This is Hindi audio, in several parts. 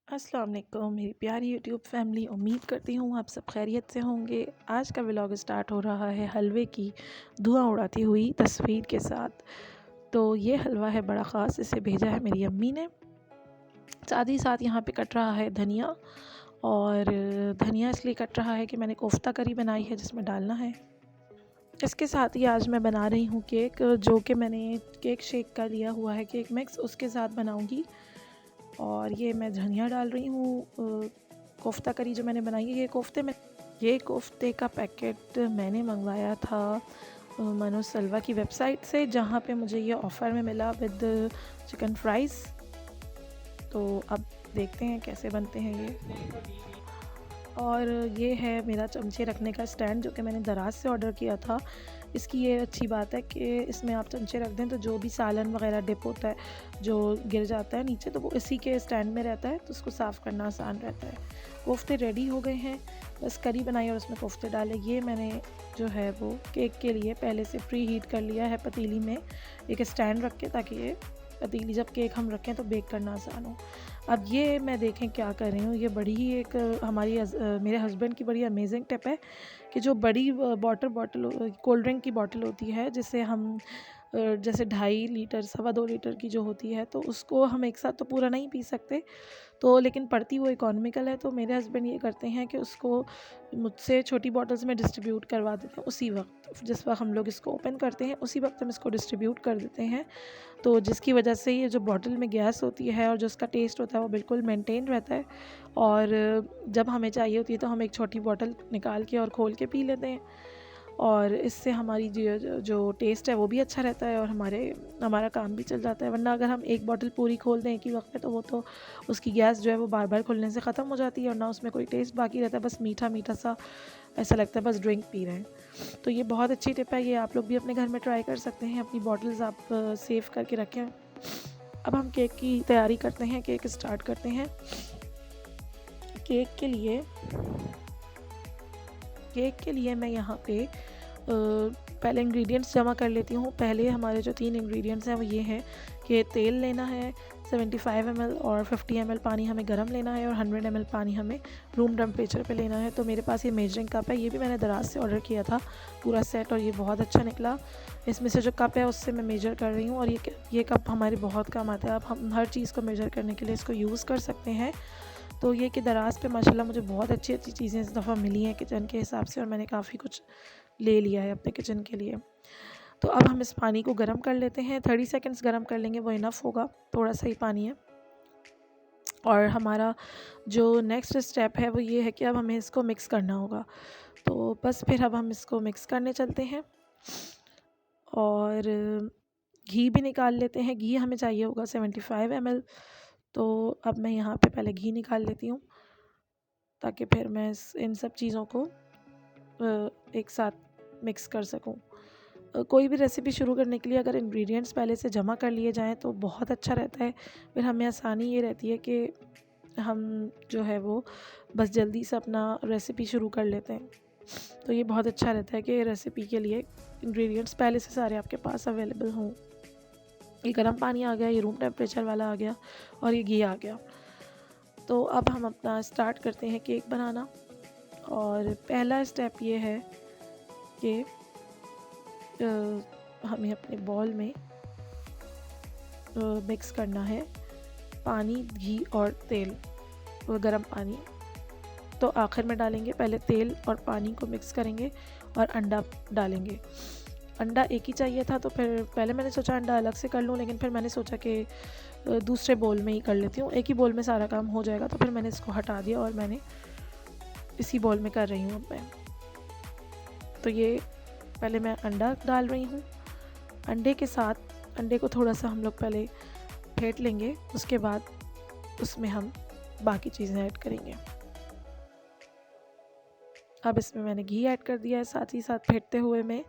अस्सलाम वालेकुम मेरी प्यारी यूट्यूब फैमिली। उम्मीद करती हूँ आप सब खैरियत से होंगे। आज का व्लॉग स्टार्ट हो रहा है हलवे की धुआं उड़ाती हुई तस्वीर के साथ। तो ये हलवा है बड़ा ख़ास, इसे भेजा है मेरी अम्मी ने। साथ ही साथ यहाँ पे कट रहा है धनिया, और धनिया इसलिए कट रहा है कि मैंने कोफ्ता करी बनाई है जिसमें डालना है। इसके साथ ही आज मैं बना रही हूँ केक, जो कि मैंने केक शेक का लिया हुआ है केक मिक्स, उसके साथ बनाऊँगी। और ये मैं धनिया डाल रही हूँ। कोफ्ता करी जो मैंने बनाई है, ये कोफ्ते का पैकेट मैंने मंगवाया था मनोज सलवा की वेबसाइट से, जहाँ पे मुझे ये ऑफ़र में मिला विद चिकन फ्राइज़। तो अब देखते हैं कैसे बनते हैं ये। और ये है मेरा चमचे रखने का स्टैंड, जो कि मैंने दराज से ऑर्डर किया था। इसकी ये अच्छी बात है कि इसमें आप चमचे रख दें तो जो भी सालन वगैरह डिप होता है, जो गिर जाता है नीचे, तो वो इसी के स्टैंड में रहता है, तो उसको साफ़ करना आसान रहता है। कोफ्ते रेडी हो गए हैं, बस करी बनाई और उसमें कोफ्ते डाले। ये मैंने जो है वो केक के लिए पहले से प्री हीट कर लिया है पतीली में एक स्टैंड रख के, ताकि ये पतीली जब केक हम रखें तो बेक करना आसान हो। अब ये मैं देखें क्या कर रही हूँ, ये बड़ी ही एक मेरे हस्बैंड की बड़ी अमेजिंग टिप है कि जो बड़ी बॉटल कोल्ड ड्रिंक की बॉटल होती है, जिसे हम जैसे 2.5 लीटर 2.25 लीटर की जो होती है, तो उसको हम एक साथ तो पूरा नहीं पी सकते, तो लेकिन पड़ती वो इकोनॉमिकल है, तो मेरे हस्बैंड ये करते हैं कि उसको मुझसे छोटी बॉटल्स में डिस्ट्रीब्यूट करवा देते हैं। उसी वक्त जिस वक्त हम लोग इसको ओपन करते हैं, उसी वक्त हम इसको डिस्ट्रीब्यूट कर देते हैं, तो जिसकी वजह से ये जो बॉटल में गैस होती है और जो उसका टेस्ट होता है वो बिल्कुल मेंटेन रहता है। और जब हमें चाहिए होती है तो हम एक छोटी बॉटल निकाल के और खोल के पी लेते हैं, और इससे हमारी जो टेस्ट है वो भी अच्छा रहता है, और हमारा काम भी चल जाता है। वरना अगर हम एक बॉटल पूरी खोल दें एक ही वक्त में, तो वो तो उसकी गैस जो है वो बार बार खुलने से ख़त्म हो जाती है, और ना उसमें कोई टेस्ट बाकी रहता है, बस मीठा मीठा सा ऐसा लगता है बस ड्रिंक पी रहे हैं। तो ये बहुत अच्छी टिप है, ये आप लोग भी अपने घर में ट्राई कर सकते हैं। अपनी बॉटल्स आप सेव करके रखें। अब हम केक की तैयारी करते हैं, केक स्टार्ट करते हैं। केक के लिए मैं यहाँ पे पहले इंग्रेडिएंट्स जमा कर लेती हूँ। पहले हमारे जो 3 इंग्रेडिएंट्स हैं वो ये हैं कि तेल लेना है 75 ml, और 50 ml पानी हमें गर्म लेना है, और 100 ml पानी हमें रूम टेम्परेचर पे लेना है। तो मेरे पास ये मेजरिंग कप है, ये भी मैंने दराज से ऑर्डर किया था पूरा सेट, और ये बहुत अच्छा निकला। इसमें से जो कप है उससे मैं मेजर कर रही हूँ, और ये कप हमारे बहुत काम आता है। अब हम हर चीज़ को मेजर करने के लिए इसको यूज़ कर सकते हैं। तो ये कि दराज पे माशाल्लाह मुझे बहुत अच्छी अच्छी चीज़ें इस दफ़ा मिली हैं किचन के हिसाब से, और मैंने काफ़ी कुछ ले लिया है अपने किचन के लिए। तो अब हम इस पानी को गर्म कर लेते हैं, 30 सेकंड्स गर्म कर लेंगे, वो इनफ होगा, थोड़ा सा ही पानी है। और हमारा जो नेक्स्ट स्टेप है वो ये है कि अब हमें इसको मिक्स करना होगा। तो बस फिर अब हम इसको मिक्स करने चलते हैं, और घी भी निकाल लेते हैं। घी हमें चाहिए होगा 75 ml। तो अब मैं यहाँ पे पहले घी निकाल लेती हूँ, ताकि फिर मैं इन सब चीज़ों को एक साथ मिक्स कर सकूँ। कोई भी रेसिपी शुरू करने के लिए अगर इंग्रेडिएंट्स पहले से जमा कर लिए जाएँ तो बहुत अच्छा रहता है। फिर हमें आसानी ये रहती है कि हम जो है वो बस जल्दी से अपना रेसिपी शुरू कर लेते हैं। तो ये बहुत अच्छा रहता है कि रेसिपी के लिए इंग्रेडिएंट्स पहले से सारे आपके पास अवेलेबल हों। ये गर्म पानी आ गया, ये रूम टेम्परेचर वाला आ गया, और ये घी आ गया। तो अब हम अपना स्टार्ट करते हैं केक बनाना। और पहला स्टेप ये है कि हमें अपने बॉल में मिक्स करना है पानी, घी और तेल, गरम पानी तो आखिर में डालेंगे। पहले तेल और पानी को मिक्स करेंगे और अंडा डालेंगे। अंडा एक ही चाहिए था, तो फिर पहले मैंने सोचा अंडा अलग से कर लूँ, लेकिन फिर मैंने सोचा कि दूसरे बोल में ही कर लेती हूँ, एक ही बोल में सारा काम हो जाएगा। तो फिर मैंने इसको हटा दिया और मैंने इसी बोल में कर रही हूँ अब मैं। तो ये पहले मैं अंडा डाल रही हूँ। अंडे के साथ अंडे को थोड़ा सा हम लोग पहले फेंट लेंगे, उसके बाद उसमें हम बाकी चीज़ें ऐड करेंगे। अब इसमें मैंने घी ऐड कर दिया है साथ ही साथ फेंटते हुए में।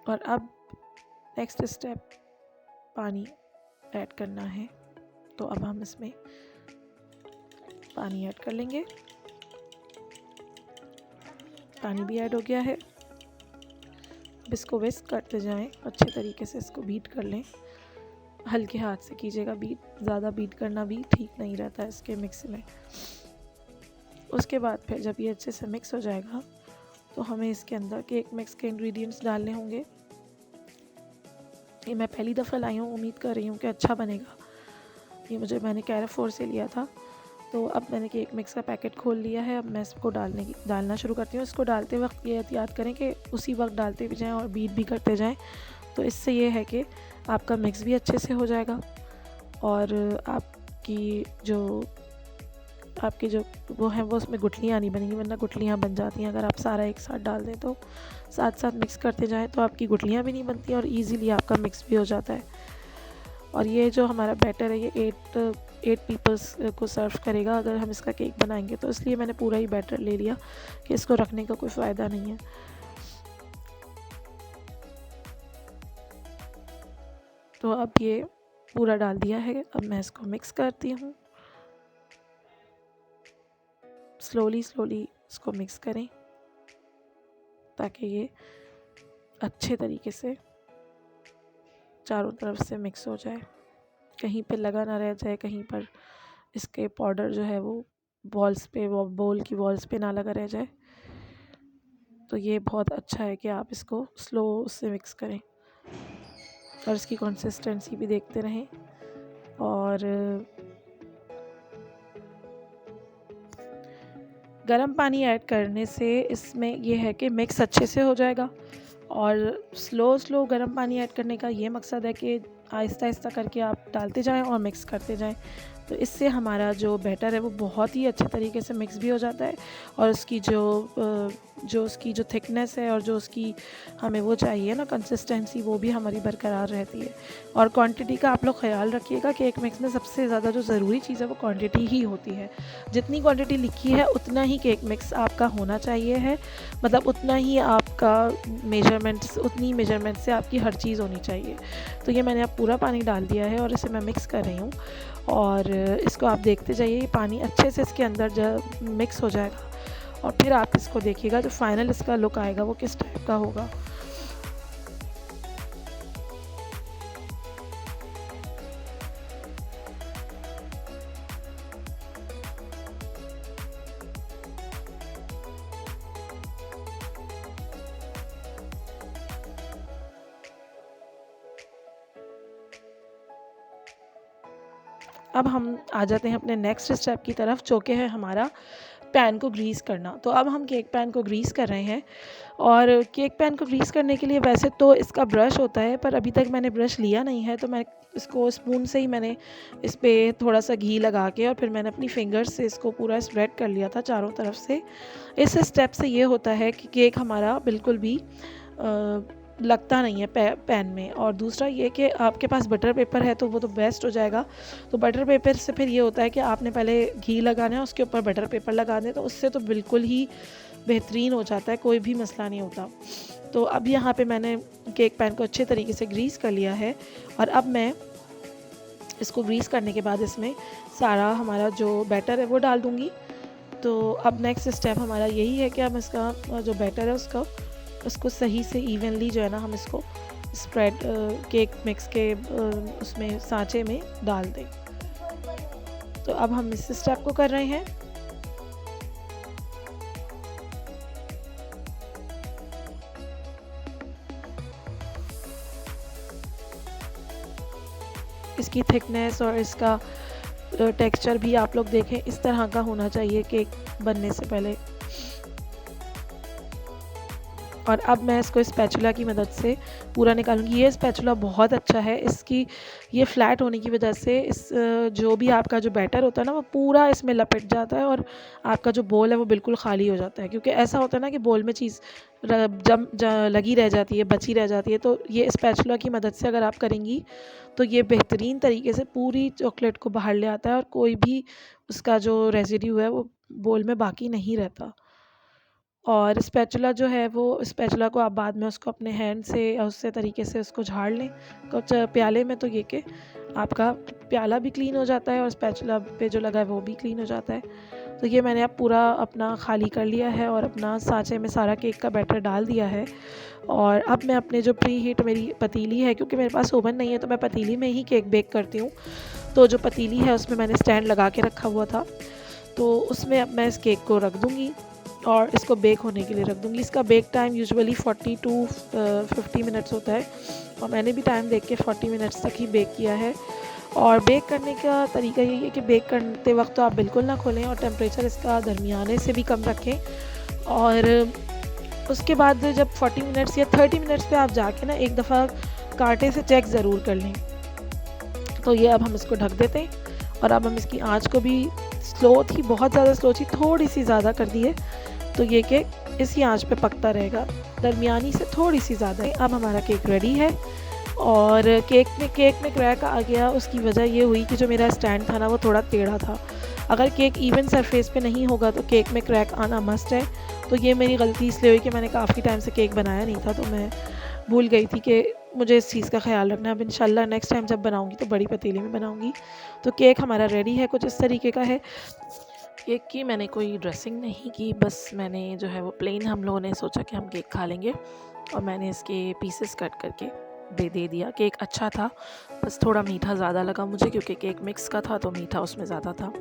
और अब नेक्स्ट स्टेप पानी ऐड करना है। तो अब हम इसमें पानी ऐड कर लेंगे। पानी भी ऐड हो गया है। अब इसको विस्क करते जाएं, अच्छे तरीके से इसको बीट कर लें। हल्के हाथ से कीजिएगा बीट, ज़्यादा बीट करना भी ठीक नहीं रहता है इसके मिक्स में। उसके बाद फिर जब ये अच्छे से मिक्स हो जाएगा तो हमें इसके अंदर केक मिक्स के इंग्रेडिएंट्स डालने होंगे। ये मैं पहली दफ़ा लाई हूँ, उम्मीद कर रही हूँ कि अच्छा बनेगा। ये मैंने कैराफोर से लिया था। तो अब मैंने केक मिक्स का पैकेट खोल लिया है। अब मैं इसको डालना शुरू करती हूँ। इसको डालते वक्त ये एहतियात करें कि उसी वक्त डालते भी जाएं और बीट भी करते जाएं। तो इससे ये है कि आपका मिक्स भी अच्छे से हो जाएगा और आपकी जो वो है वो उसमें गुठलियाँ नहीं बनेंगी, वरना गुठलियाँ बन जाती हैं अगर आप सारा एक साथ डाल दें। तो साथ साथ मिक्स करते जाएं तो आपकी गुठलियाँ भी नहीं बनती और इजीली आपका मिक्स भी हो जाता है। और ये जो हमारा बैटर है ये 8 पीपल्स को सर्व करेगा अगर हम इसका केक बनाएंगे। तो इसलिए मैंने पूरा ही बैटर ले लिया कि इसको रखने का कोई फ़ायदा नहीं है। तो अब ये पूरा डाल दिया है। अब मैं इसको मिक्स करती हूँ। स्लोली इसको मिक्स करें ताकि ये अच्छे तरीके से चारों तरफ से मिक्स हो जाए, कहीं पे लगा ना रह जाए, कहीं पर इसके पाउडर जो है वो बोल की वॉल्स पे ना लगा रह जाए। तो ये बहुत अच्छा है कि आप इसको स्लो से मिक्स करें और इसकी कंसिस्टेंसी भी देखते रहें। और गर्म पानी ऐड करने से इसमें ये है कि मिक्स अच्छे से हो जाएगा। और स्लो गर्म पानी ऐड करने का ये मकसद है कि आहिस्ता आहिस्ता करके आप डालते जाएं और मिक्स करते जाएं। तो इससे हमारा जो बैटर है वो बहुत ही अच्छे तरीके से मिक्स भी हो जाता है और उसकी उसकी जो थिकनेस है और जो उसकी हमें वो चाहिए ना कंसिस्टेंसी, वो भी हमारी बरकरार रहती है। और क्वांटिटी का आप लोग ख्याल रखिएगा। केक मिक्स में सबसे ज़्यादा जो ज़रूरी चीज़ है वो क्वांटिटी ही होती है। जितनी क्वांटिटी लिखी है उतना ही केक मिक्स आपका होना चाहिए है, मतलब उतना ही आपका उतनी मेजरमेंट से आपकी हर चीज़ होनी चाहिए। तो ये मैंने अब पूरा पानी डाल दिया है और इसे मैं मिक्स कर रही हूँ और इसको आप देखते जाइए। पानी अच्छे से इसके अंदर जब मिक्स हो जाएगा और फिर आप इसको देखिएगा जो फाइनल इसका लुक आएगा वो किस टाइप का होगा। अब हम आ जाते हैं अपने नेक्स्ट स्टेप की तरफ, जो कि है हमारा पैन को ग्रीस करना। तो अब हम केक पैन को ग्रीस कर रहे हैं और केक पैन को ग्रीस करने के लिए वैसे तो इसका ब्रश होता है, पर अभी तक मैंने ब्रश लिया नहीं है। तो मैं इसको स्पून से ही मैंने इस पर थोड़ा सा घी लगा के और फिर मैंने अपनी फिंगर्स से इसको पूरा स्प्रेड कर लिया था चारों तरफ से। इस स्टेप से ये होता है कि केक हमारा बिल्कुल भी लगता नहीं है पैन में। और दूसरा ये कि आपके पास बटर पेपर है तो वो तो बेस्ट हो जाएगा। तो बटर पेपर से फिर ये होता है कि आपने पहले घी लगाना है, उसके ऊपर बटर पेपर लगा दें, तो उससे तो बिल्कुल ही बेहतरीन हो जाता है, कोई भी मसला नहीं होता। तो अब यहाँ पे मैंने केक पैन को अच्छे तरीके से ग्रीस कर लिया है और अब मैं इसको ग्रीस करने के बाद इसमें सारा हमारा जो बैटर है वो डाल दूँगी। तो अब नेक्स्ट स्टेप हमारा यही है कि हम इसका जो बैटर है उसको सही से इवनली जो है ना हम इसको स्प्रेड केक मिक्स के उसमें सांचे में डाल दें। तो अब हम इस स्टेप को कर रहे हैं। इसकी थिकनेस और इसका टेक्सचर भी आप लोग देखें, इस तरह का होना चाहिए केक बनने से पहले। और अब मैं इसको स्पैचुला की मदद से पूरा निकालूंगी। ये स्पैचुला बहुत अच्छा है, इसकी ये फ्लैट होने की वजह से जो भी आपका जो बैटर होता है ना वो पूरा इसमें लपेट जाता है और आपका जो बोल है वो बिल्कुल ख़ाली हो जाता है। क्योंकि ऐसा होता है ना कि बोल में चीज़ लगी रह जाती है, बची रह जाती है। तो ये स्पैचुला की मदद से अगर आप करेंगी तो ये बेहतरीन तरीके से पूरी चॉकलेट को बाहर ले आता है और कोई भी उसका जो रेजिड्यू है वो बोल में बाकी नहीं रहता। और स्पैचुला जो है वो स्पैचुला को आप बाद में उसको अपने हैंड से या उससे तरीके से उसको झाड़ लें कुछ प्याले में, तो ये कि आपका प्याला भी क्लीन हो जाता है और स्पैचुला पे जो लगा है वो भी क्लीन हो जाता है। तो ये मैंने अब पूरा अपना खाली कर लिया है और अपना सांचे में सारा केक का बैटर डाल दिया है। और अब मैं अपने जो प्री हीट मेरी पतीली है, क्योंकि मेरे पास ओवन नहीं है तो मैं पतीली में ही केक बेक करती हूँ। तो जो पतीली है उसमें मैंने स्टैंड लगा के रखा हुआ था, तो उसमें अब मैं इस केक को रख दूँगी और इसको बेक होने के लिए रख दूँगी। इसका bake time usually 40 to 50 minutes होता है और मैंने भी टाइम देख के 40 मिनट्स तक ही बेक किया है। और बेक करने का तरीका यही है कि बेक करते वक्त तो आप बिल्कुल ना खोलें और टेम्परेचर इसका दरमियाने से भी कम रखें। और उसके बाद जब 40 मिनट्स या 30 मिनट्स पे आप जाके ना एक दफ़ा कांटे से चेक ज़रूर कर लें। तो ये अब हम इसको ढक देते हैं और अब हम इसकी आंच को भी स्लो थी, बहुत ज़्यादा स्लो थी, थोड़ी सी ज़्यादा कर दी है। तो ये केक इसी आंच पे पकता रहेगा, दरमियानी से थोड़ी सी ज़्यादा है। अब हमारा केक रेडी है। और केक में क्रैक आ गया, उसकी वजह ये हुई कि जो मेरा स्टैंड था ना वो थोड़ा टेढ़ा था। अगर केक इवन सरफेस पे नहीं होगा तो केक में क्रैक आना मस्ट है। तो ये मेरी गलती इसलिए हुई कि मैंने काफ़ी टाइम से केक बनाया नहीं था, तो मैं भूल गई थी कि मुझे इस चीज़ का ख्याल रखना है। अब इंशाल्लाह नेक्स्ट टाइम जब बनाऊंगी तो बड़ी पतीली में बनाऊंगी। तो केक हमारा रेडी है, कुछ इस तरीके का है। केक की मैंने कोई ड्रेसिंग नहीं की, बस मैंने जो है वो प्लेन, हम लोगों ने सोचा कि हम केक खा लेंगे और मैंने इसके पीसेस कट करके दे दिया। केक अच्छा था, बस थोड़ा मीठा ज़्यादा लगा मुझे, क्योंकि केक मिक्स का था तो मीठा उसमें ज़्यादा था।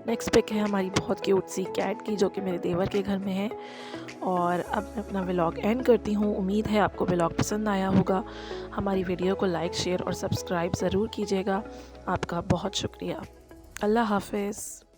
नेक्स्ट पिक है हमारी बहुत क्यूट सी कैट की, जो कि मेरे देवर के घर में है। और अब मैं अपना व्लॉग एंड करती हूँ। उम्मीद है आपको व्लॉग पसंद आया होगा। हमारी वीडियो को लाइक, शेयर और सब्सक्राइब ज़रूर कीजिएगा। आपका बहुत शुक्रिया। अल्लाह हाफ़िज़।